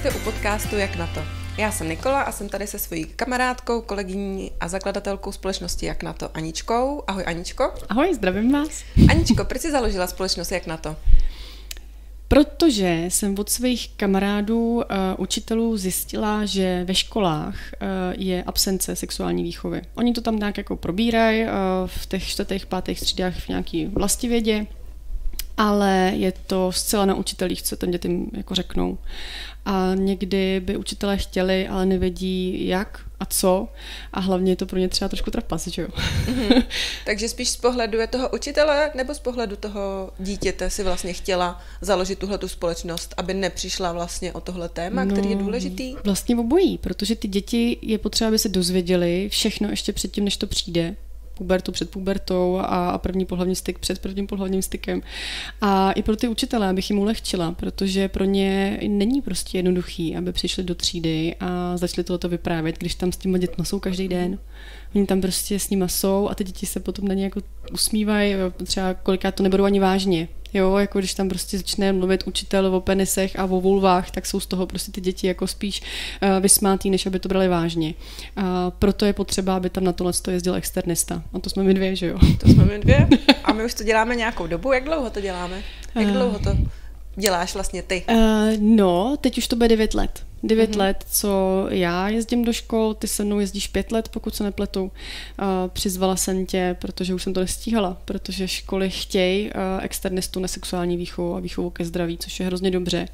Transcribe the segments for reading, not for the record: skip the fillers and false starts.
Vítejte u podcastu Jak na to. Já jsem Nikola a jsem tady se svojí kamarádkou, kolegyní a zakladatelkou společnosti Jak na to Aničkou. Ahoj Aničko. Ahoj, zdravím vás. Aničko, proč jsi založila společnost Jak na to? Protože jsem od svých kamarádů, učitelů zjistila, že ve školách je absence sexuální výchovy. Oni to tam nějak jako probírají v těch 4., 5. třídách v nějaký vlastivědě, ale je to zcela na učitelích, co těm dětem jako řeknou. A někdy by učitelé chtěli, ale nevědí jak a co. A hlavně je to pro ně třeba trošku trapas, že jo? Takže spíš z pohledu je toho učitele nebo z pohledu toho dítěte si vlastně chtěla založit tuhletu společnost, aby nepřišla vlastně o tohle téma, který je důležitý? Vlastně obojí, protože ty děti je potřeba, aby se dozvěděli všechno ještě předtím, než to přijde. Pubertu před pubertou a první pohlavní styk před prvním pohlavním stykem. A i pro ty učitele, abych jim ulehčila, protože pro ně není prostě jednoduchý, aby přišli do třídy a začali tohleto vyprávět, když tam s těma dětma jsou každý den. Oni tam prostě s nima jsou a ty děti se potom na ně jako usmívají, třeba kolikrát to neberou ani vážně. Jo, jako když tam prostě začne mluvit učitel o penisech a o vulvách, tak jsou z toho prostě ty děti jako spíš vysmátý, než aby to brali vážně. Proto je potřeba, aby tam na tohle jezdil externista. A to jsme my dvě, že jo? To jsme my dvě. A my už to děláme nějakou dobu. Jak dlouho to děláme? Jak dlouho to děláš vlastně ty? No, teď už to bude 9 let. 9 let, co já jezdím do škol, ty se mnou jezdíš 5 let, pokud se nepletu. Přizvala jsem tě, protože už jsem to nestíhala, protože školy chtějí externistu na sexuální výchovu a výchovu ke zdraví, což je hrozně dobře.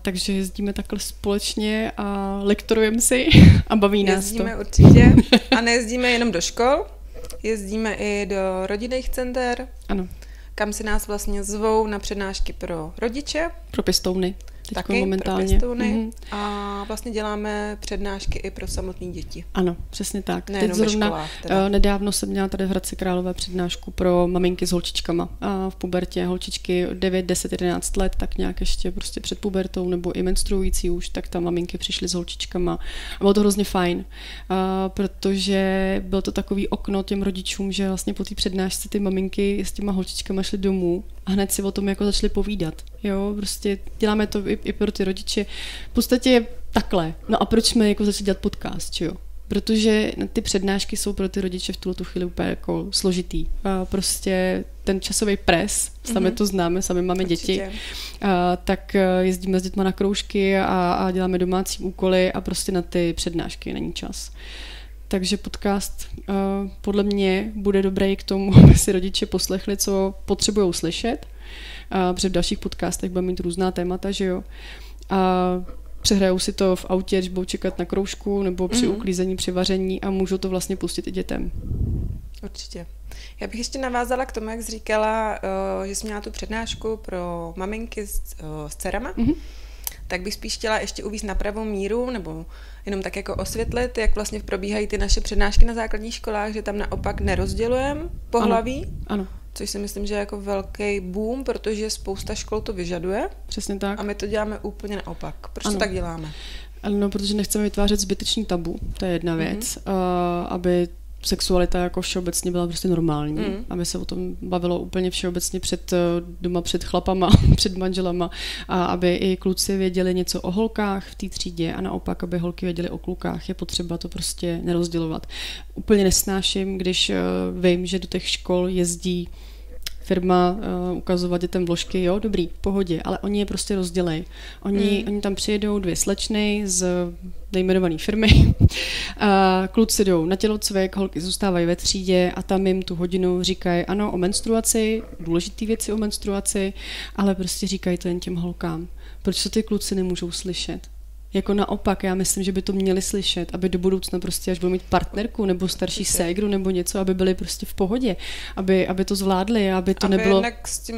Takže jezdíme takhle společně a lektorujeme si a baví nás to. Jezdíme určitě a nejezdíme jenom do škol, jezdíme i do rodinných center. Ano. Kam si nás vlastně zvou na přednášky pro rodiče. Pro pěstouny. Taky momentálně. Pro pěstouny. A vlastně děláme přednášky i pro samotné děti. Ano, přesně tak. Teď zrovna nedávno jsem měla tady v Hradci Králové přednášku pro maminky s holčičkama. A v pubertě holčičky 9, 10, 11 let, tak nějak ještě prostě před pubertou nebo i menstruující už, tak tam maminky přišly s holčičkama. A bylo to hrozně fajn, protože bylo to takový okno těm rodičům, že vlastně po té přednášce ty maminky s těma holčičkama šly domů a hned si o tom jako začali povídat. Jo, prostě děláme to i pro ty rodiče. V podstatě takhle. No a proč jsme jako začali dělat podcast, jo? Protože ty přednášky jsou pro ty rodiče v tuto chvíli úplně jako složitý. Prostě ten časový pres, sami to známe, sami máme děti, tak jezdíme s dětma na kroužky a děláme domácí úkoly a prostě na ty přednášky není čas. Takže podcast podle mě bude dobrý k tomu, aby si rodiče poslechli, co potřebují slyšet. Protože v dalších podcastech budeme mít různá témata, že jo. A přehrajou si to v autě, když budou čekat na kroužku nebo při uklízení, při vaření a můžou to vlastně pustit i dětem. Určitě. Já bych ještě navázala k tomu, jak jsi říkala, že jsi měla tu přednášku pro maminky s dcerama. Tak bych spíš chtěla ještě uvést na pravou míru, nebo jenom tak jako osvětlit, jak vlastně probíhají ty naše přednášky na základních školách, že tam naopak nerozdělujeme pohlaví. Ano. Což si myslím, že je jako velký boom, protože spousta škol to vyžaduje. Přesně tak. A my to děláme úplně naopak. Proč to tak děláme? No, protože nechceme vytvářet zbytečný tabu, to je jedna věc, aby sexualita jako všeobecně byla prostě normální, aby se o tom bavilo úplně všeobecně doma před chlapama, před manželama a aby i kluci věděli něco o holkách v té třídě a naopak, aby holky věděly o klukách. Je potřeba to prostě nerozdělovat. Úplně nesnáším, když vím, že do těch škol jezdí firma ukazovat dětem vložky, jo, dobrý, v pohodě, ale oni je prostě rozdělej. Oni tam přijedou 2 slečny z nejmenované firmy, kluci jdou na tělocvik, holky zůstávají ve třídě a tam jim tu hodinu říkají ano o menstruaci, důležitý věci o menstruaci, ale prostě říkají to jen těm holkám. Proč to ty kluci nemůžou slyšet? Jako naopak, já myslím, že by to měli slyšet, aby do budoucna prostě, až budou mít partnerku nebo starší ségru nebo něco, aby byli prostě v pohodě, aby to zvládli, aby to nebylo... Aby jednak s tím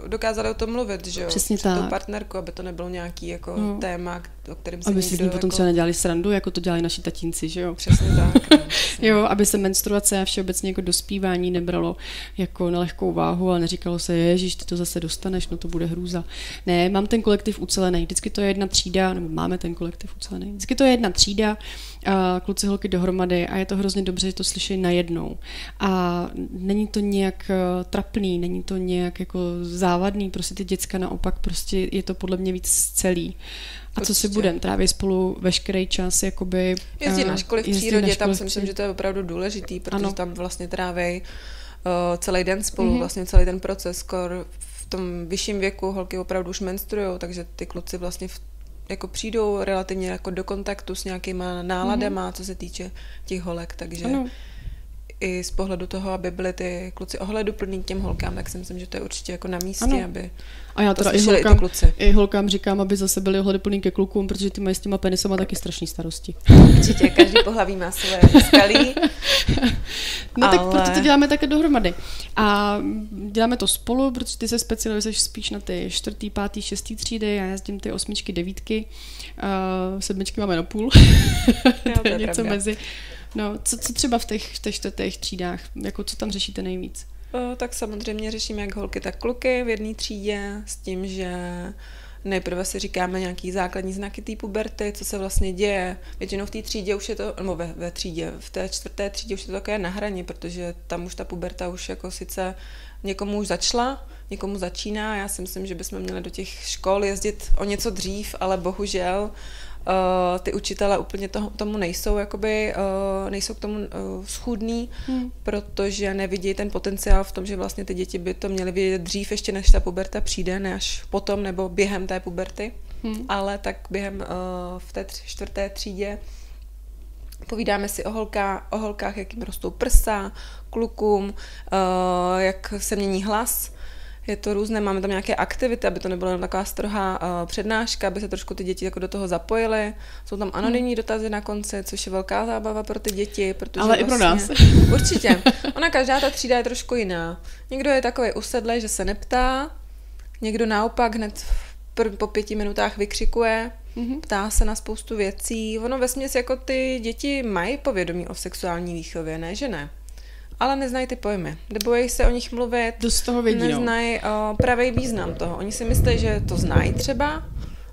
dokázali o tom mluvit, že jo? Přesně tak. Tou partnerku, aby to nebylo nějaký jako téma, o kterém se aby si z ní potom třeba nedělali srandu, jako to dělají naši tatínci, že jo? Přesně tak. Jo, aby se menstruace a všeobecně jako dospívání nebralo jako na lehkou váhu a neříkalo se, ježiš, ty to zase dostaneš, no to bude hrůza. Ne, mám ten kolektiv ucelený, vždycky to je jedna třída, nebo máme ten kolektiv ucelený. Vždycky to je jedna třída, kluci, holky dohromady a je to hrozně dobře, že to slyší najednou. A není to nějak trapný, není to nějak jako závadný, prostě ty děcka naopak, prostě je to podle mě víc celý. A co si budem, tráví spolu veškerý čas, jakoby... Jezdí na školy v přírodě, tam si myslím, že to je opravdu důležitý, protože tam vlastně tráví celý den spolu, vlastně celý ten proces, skoro v tom vyšším věku holky opravdu už menstruujou, takže ty kluci vlastně jako přijdou relativně jako do kontaktu s nějakýma náladama, co se týče těch holek, takže i z pohledu toho, aby byly ty kluci ohleduplný k těm holkám, tak si myslím, že to je určitě jako na místě, aby a já teda i holkám říkám, aby zase byli ohleduplný ke klukům, protože ty mají s těma penisama taky strašný starosti. Určitě, každý pohlaví má svoje skalí. No tak proto to děláme také dohromady. A děláme to spolu, protože ty se specializuješ spíš na ty 4., 5., 6. třídy, já jezdím ty 8., 9. 7. máme na půl. To je něco mezi. No, co třeba v těch 4. třídách? Jako co tam řešíte nejvíc? Tak samozřejmě řešíme jak holky, tak kluky v jedné třídě s tím, že nejprve si říkáme nějaký základní znaky té puberty, co se vlastně děje. Většinou v té třídě už je to, nebo ve třídě, v té 4. třídě už je to také na hraně, protože tam už ta puberta už jako sice někomu už začala, někomu začíná. Já si myslím, že bychom měli do těch škol jezdit o něco dřív, ale bohužel ty učitelé úplně tomu nejsou, jakoby, nejsou k tomu schůdný, protože nevidí ten potenciál v tom, že vlastně ty děti by to měly vidět dřív, ještě než ta puberta přijde, ne až potom nebo během té puberty, ale tak během v té 4. třídě povídáme si o holkách, jak jim rostou prsa, klukům, jak se mění hlas. Je to různé, máme tam nějaké aktivity, aby to nebyla jen taková strohá přednáška, aby se trošku ty děti jako do toho zapojily. Jsou tam anonymní dotazy na konci, což je velká zábava pro ty děti. Protože ale vlastně, i pro nás. Určitě. Každá ta třída je trošku jiná. Někdo je takový usedlej, že se neptá, někdo naopak hned po 5 minutách vykřikuje, ptá se na spoustu věcí. Ono vesměs jako ty děti mají povědomí o sexuální výchově, ne, že ne? Ale neznají ty pojmy. Nebojí se o nich mluvit. Dost toho vědí, neznají pravý význam toho. Oni si myslí, že to znají třeba,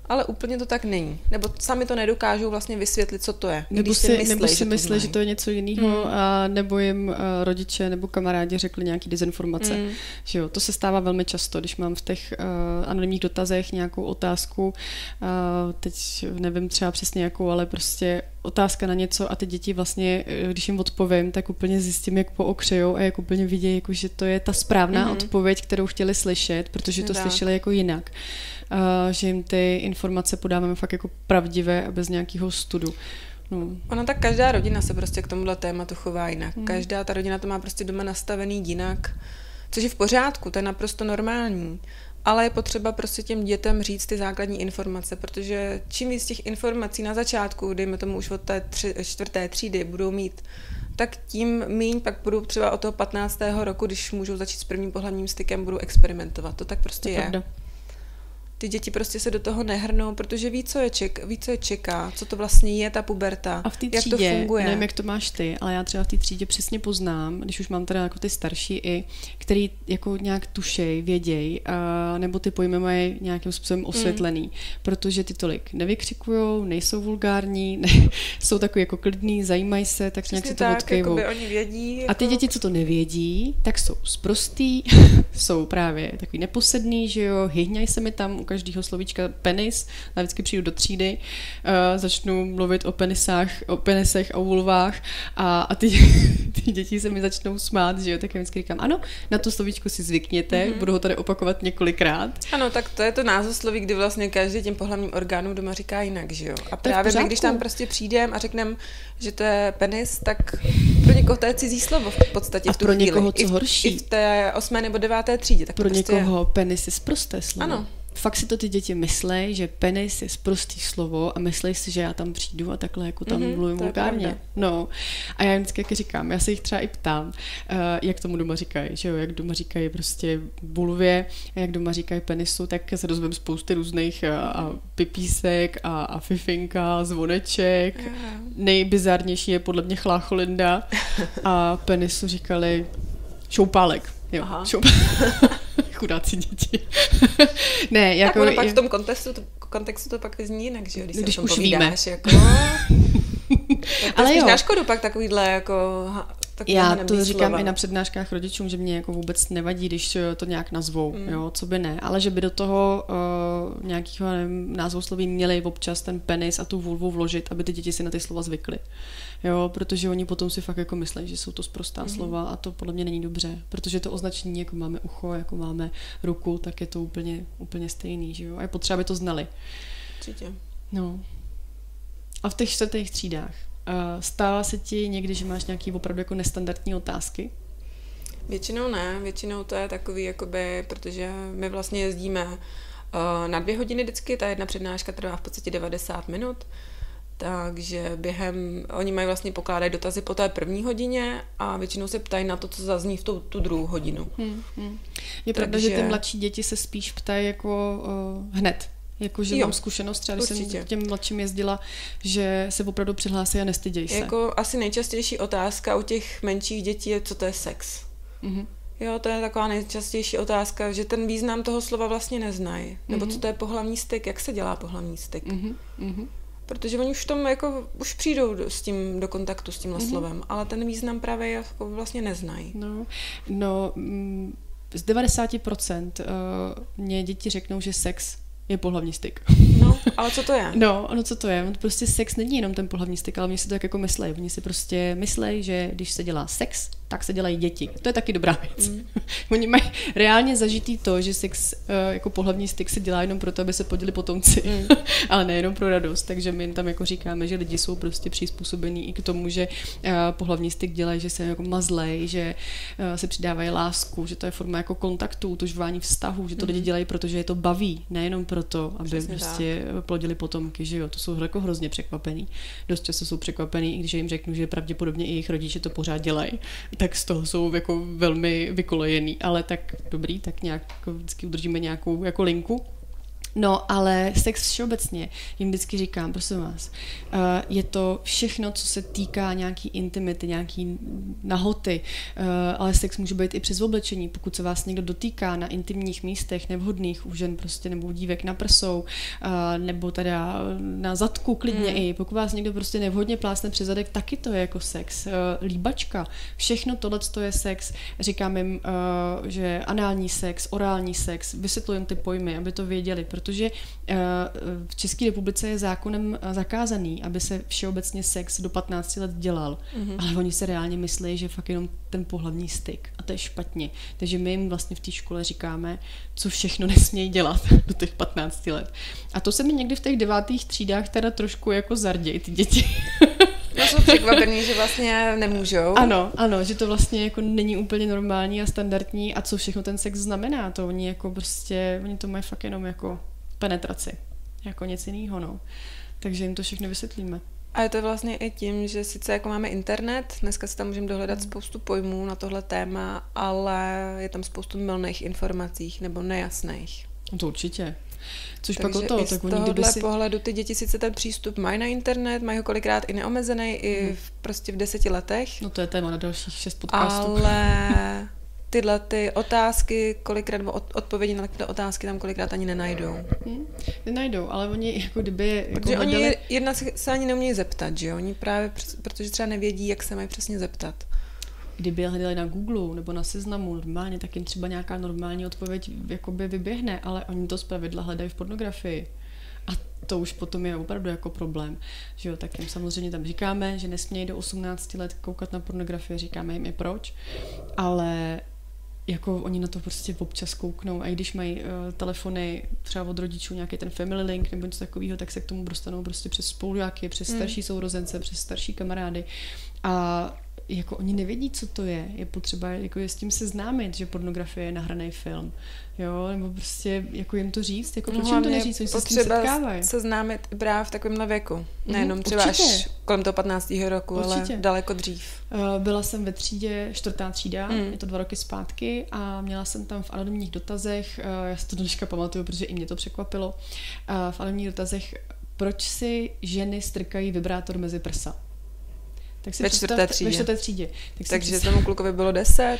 ale úplně to tak není. Nebo sami to nedokážou vlastně vysvětlit, co to je. Nebo si myslí, že to je něco jiného, a nebo jim rodiče nebo kamarádi řekli nějaký dezinformace. Že jo, to se stává velmi často, když mám v těch anonymních dotazech nějakou otázku, teď nevím třeba přesně jakou, ale prostě otázka na něco a ty děti vlastně, když jim odpovím, tak úplně zjistím, jak pookřejou a jak úplně vidějí, jako, že to je ta správná odpověď, kterou chtěli slyšet, protože to slyšeli jako jinak. Že jim ty informace podáváme fakt jako pravdivé a bez nějakého studu. No. Ona tak každá rodina se prostě k tomuhle tématu chová jinak. Každá ta rodina to má prostě doma nastavený jinak, což je v pořádku, to je naprosto normální. Ale je potřeba prostě těm dětem říct ty základní informace, protože čím víc těch informací na začátku, dejme tomu už od té 4. třídy, budou mít, tak tím míň pak budou třeba od toho 15. roku, když můžou začít s prvním pohlavním stykem, budou experimentovat. To tak prostě je. Pravda. Ty děti prostě se do toho nehrnou, protože ví, co je čeká, co to vlastně je ta puberta, a v té třídě, jak to funguje. Nevím, jak to máš ty, ale já třeba v té třídě přesně poznám, když už mám teda jako ty starší i, který jako nějak tušej, věděj, nebo ty pojmy mají nějakým způsobem osvětlený, protože ty tolik nevykřikujou, nejsou vulgární, jsou takový jako klidný, zajímají se, tak nějak si to odkejvou. Oni vědí. Jako... A ty děti, co to nevědí, tak jsou sprostý, jsou právě takový neposedný, že jo, hyhňají se mi tam u každého slovíčka penis, já vždycky přijdu do třídy, začnu mluvit o penisech a o vulvách a ty děti se mi začnou smát, že jo, tak já vždycky říkám, ano, na to slovíčko si zvykněte, budu ho tady opakovat několikrát. Ano, tak to je to názvosloví, kdy vlastně každý těm pohlavním orgánům doma říká jinak, že jo. A právě my, když tam prostě přijdem a řekneme, že to je penis, tak pro někoho to je cizí slovo v podstatě v tu chvíli. A pro někoho co horší. I v té 8. nebo 9. třídě. Tak pro prostě někoho penis je sprosté slovo. Ano. Fakt si to ty děti myslej, že penis je sprostý slovo a myslej si, že já tam přijdu a takhle jako tam mluvím vulgárně. No. A já vždycky jak říkám, já se jich třeba i ptám, jak tomu doma říkají, že jo, jak doma říkají prostě bulvě a jak doma říkají penisu, tak se dozvím spousty různých a pipísek a fifinka, zvoneček. Nejbizarnější je podle mě chlácholinda a penisu říkali šoupálek. Jo, chudáci děti. Ne, jako... Tak pak v tom kontextu to pak vyzní jinak, že jo? Když se o tom už povídáš, víme. Jako... ale jo. Na škodu pak takovýhle jako Já to říkám i na přednáškách rodičům, že mě jako vůbec nevadí, když to nějak nazvou, jo, co by ne, ale že by do toho nějakého názvosloví měli občas ten penis a tu vulvu vložit, aby ty děti si na ty slova zvykly. Jo, protože oni potom si fakt jako myslí, že jsou to sprostá slova a to podle mě není dobře, protože to označení, jako máme ucho, jako máme ruku, tak je to úplně stejný, že jo, a je potřeba, aby to znali. Určitě. No. A v těch 4. třídách stává se ti někdy, že máš nějaký opravdu jako nestandardní otázky? Většinou ne, většinou to je takový, jakoby, protože my vlastně jezdíme na 2 hodiny vždycky, ta jedna přednáška trvá v podstatě 90 minut, takže oni mají vlastně pokládají dotazy po té 1. hodině a většinou se ptají na to, co zazní v tu 2. hodinu. Je pravda, že ty mladší děti se spíš ptají jako hned. Jakože mám zkušenost, třeba když jsem k těm mladším jezdila, že se opravdu přihlásí a nestyděj se. Jako asi nejčastější otázka u těch menších dětí je, co to je sex. Jo, to je taková nejčastější otázka, že ten význam toho slova vlastně neznají. Nebo co to je pohlavní styk, jak se dělá pohlavní styk. Protože oni už v tom jako, už přijdou do kontaktu s tímhle slovem, ale ten význam právě jako vlastně neznají. No, z 90% mě děti řeknou, že sex je pohlavní styk. No, ale co to je? No, co to je? Prostě sex není jenom ten pohlavní styk, ale oni si to tak jako myslejí. Oni si prostě myslejí, že když se dělá sex, tak se dělají děti. To je taky dobrá věc. Oni mají reálně zažitý to, že sex jako pohlavní styk se dělá jenom proto, aby se plodili potomci, ale nejenom pro radost. Takže my tam jako říkáme, že lidi jsou prostě přizpůsobení i k tomu, že pohlavní styk dělají, že se jako mazlej, že se přidávají lásku, že to je forma jako kontaktu, utužování vztahu, že to lidi dělají, protože je to baví, nejenom proto, aby přesně prostě plodili potomky, že jo. To jsou jako hrozně překvapení. Dost často jsou překvapení, i když jim řeknu, že pravděpodobně i jejich rodiče to pořád dělají. Tak z toho jsou jako velmi vykolejený, ale tak dobrý, tak nějak vždycky udržíme nějakou jako linku. No, ale sex všeobecně, jim vždycky říkám, prosím vás, je to všechno, co se týká nějaký intimity, nějaký nahoty, ale sex může být i přes oblečení, pokud se vás někdo dotýká na intimních místech nevhodných, u žen prostě nebo u dívek na prsou, nebo teda na zadku klidně i, pokud vás někdo prostě nevhodně plásne přes zadek, taky to je jako sex. Líbačka, všechno tohleto je sex. Říkám jim, že anální sex, orální sex, vysvětlujem ty pojmy, aby to věděli, protože v České republice je zákonem zakázaný, aby se všeobecně sex do 15 let dělal. Ale oni se reálně myslí, že fakt jenom ten pohlavní styk. A to je špatně. Takže my jim vlastně v té škole říkáme, co všechno nesmějí dělat do těch 15 let. A to se mi někdy v těch 9. třídách teda trošku jako zardějí ty děti. No jsou překvapený, že vlastně nemůžou. Ano, že to vlastně jako není úplně normální a standardní a co všechno ten sex znamená. To oni jako prostě, oni to mají fakt jenom jako penetraci. Jako nic jiného, no. Takže jim to všechno vysvětlíme. A je to vlastně i tím, že sice jako máme internet, dneska si tam můžeme dohledat spoustu pojmů na tohle téma, ale je tam spoustu mylných informací nebo nejasných. To určitě. Což takže pak o to, i z tohohle pohledu ty děti sice ten přístup mají na internet, mají ho kolikrát i neomezený, i prostě v 10 letech. No to je téma na dalších 6 podcastů. Ale tyhle ty otázky, kolikrát, nebo odpovědi na tyhle otázky tam kolikrát ani nenajdou. Nenajdou, ale oni jako kdyby... Jako protože oni jedna se ani neumějí zeptat, že jo? Oni právě, protože třeba nevědí, jak se mají přesně zeptat. Kdyby hledali na Google nebo na Seznamu normálně, tak jim třeba nějaká normální odpověď jakoby vyběhne, ale oni to zpravidla hledají v pornografii. A to už potom je opravdu jako problém. Že jo, tak jim samozřejmě tam říkáme, že nesmějí do 18 let koukat na pornografii, říkáme jim i proč, ale jako oni na to prostě občas kouknou a i když mají telefony třeba od rodičů, nějaký ten family link nebo něco takového, tak se k tomu dostanou prostě přes spolužáky, přes starší sourozence, přes starší kamarády a jako oni nevědí, co to je potřeba jako je s tím seznámit, že pornografie je nahraný film, jo, nebo prostě jako jim to říct, jako proč jim to neříct, oni se s tím setkávají. Seznámit právě v takovémhle věku, nejenom třeba až kolem toho 15. roku, ale daleko dřív. Byla jsem ve třídě, 4. třída, je to 2 roky zpátky a měla jsem tam v anonymních dotazech, já si to dneška pamatuju, protože i mě to překvapilo, v anonymních dotazech, proč si ženy strkají vibrátor mezi prsa. Tak si ve 4. třídě. Ve 4. třídě. Takže tomu klukovi bylo 10,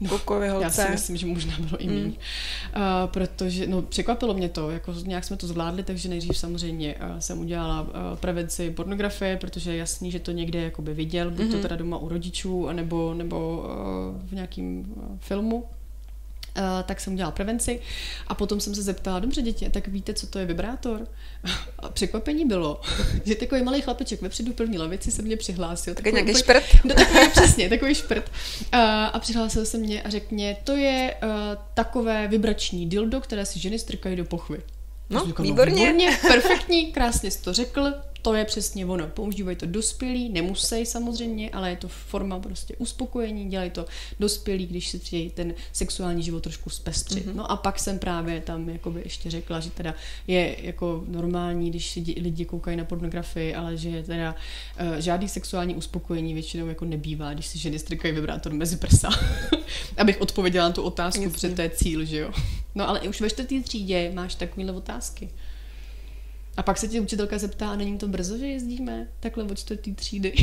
klukovi holce. Já si myslím, že možná bylo i méně. Protože, překvapilo mě to, jako nějak jsme to zvládli, takže nejdřív samozřejmě jsem udělala prevenci pornografie, protože je jasný, že to někde jakoby viděl, buď to teda doma u rodičů, nebo v nějakém filmu. Tak jsem udělala prevenci a potom jsem se zeptala, dobře děti, tak víte, co to je vibrátor? A překvapení bylo, že takový malý chlapeček vepředu v první lavici se mě přihlásil. Takový nějaký šprt? Přesně, takový šprt. A přihlásil se mě a řekl mě, to je takové vibrační dildo, které si ženy strkají do pochvy. No, výborně. Perfektní, krásně jsi to řekl. To je přesně ono. Používají to dospělí, nemusí samozřejmě, ale je to forma prostě uspokojení, dělají to dospělí, když si chtějí ten sexuální život trošku zpestřit. No a pak jsem právě tam jakoby ještě řekla, že teda je jako normální, když lidi koukají na pornografii, ale že teda žádný sexuální uspokojení většinou jako nebývá, když si ženy strkají vibrátor mezi prsa. Abych odpověděla na tu otázku, protože to je cíl, že jo. No ale už ve 4. třídě máš takovýhle otázky. A pak se tě učitelka zeptá, a není to brzo, že jezdíme takhle od 4. třídy?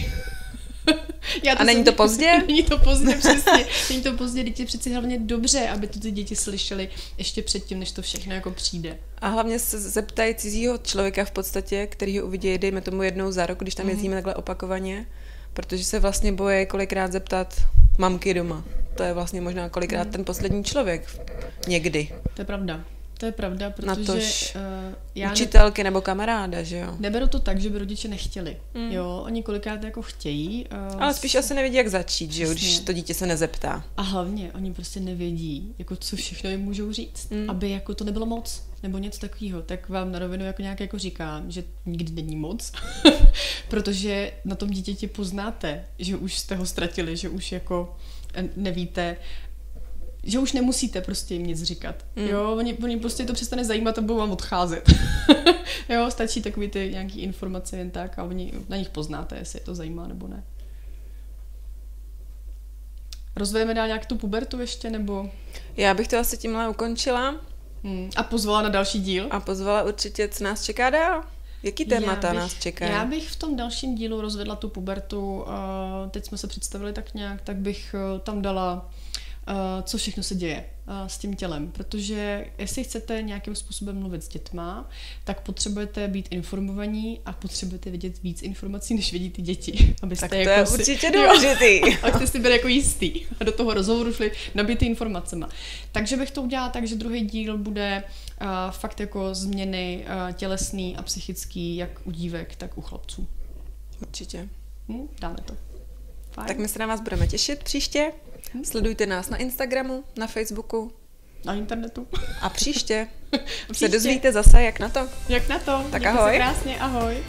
A není to pozdě? Není to pozdě, přesně. Není to pozdě, teď je přeci hlavně dobře, aby to ty děti slyšely ještě předtím, než to všechno jako přijde. A hlavně se zeptají cizího člověka v podstatě, který ho uvidí, dejme tomu jednou za rok, když tam jezdíme takhle opakovaně, protože se vlastně bojí kolikrát zeptat mamky doma. To je vlastně možná kolikrát ten poslední člověk někdy. To je pravda. To je pravda, protože učitelky nebo kamaráda, že jo? Neberu to tak, že by rodiče nechtěli. Jo, oni kolikrát jako chtějí. Ale spíš asi nevědí, jak začít, že jo, když to dítě se nezeptá. A hlavně oni prostě nevědí, jako co všechno jim můžou říct, aby jako to nebylo moc, nebo něco takového. Tak vám na rovinu jako nějak jako říkám, že nikdy není moc, protože na tom dítěti poznáte, že už jste ho ztratili, že už jako nevíte, že už nemusíte prostě jim nic říkat. Jo, oni prostě to přestane zajímat a budou vám odcházet. Jo, stačí takový ty nějaký informace jen tak a oni na nich poznáte, jestli je to zajímá nebo ne. Rozvedeme dál nějak tu pubertu ještě, nebo? Já bych to asi tímhle ukončila. A pozvala na další díl? A pozvala určitě, co nás čeká dál. Jaký témata nás čekají? Já bych v tom dalším dílu rozvedla tu pubertu. Teď jsme se představili tak nějak, tak bych tam dala co všechno se děje s tím tělem, protože jestli chcete nějakým způsobem mluvit s dětma, tak potřebujete být informovaní a potřebujete vědět víc informací, než vědí ty děti. Abyste tak to jako je určitě důležitý. Abyste si byli jako jistý a do toho rozhovoru šli nabitý informacema. Takže bych to udělala tak, že druhý díl bude fakt jako změny tělesný a psychický, jak u dívek, tak u chlapců. Určitě. Dáme to. Fajn. Tak my se na vás budeme těšit příště. Sledujte nás na Instagramu, na Facebooku. Na internetu. A příště se dozvíte zase, jak na to. Jak na to. Tak ahoj. Se krásně, ahoj.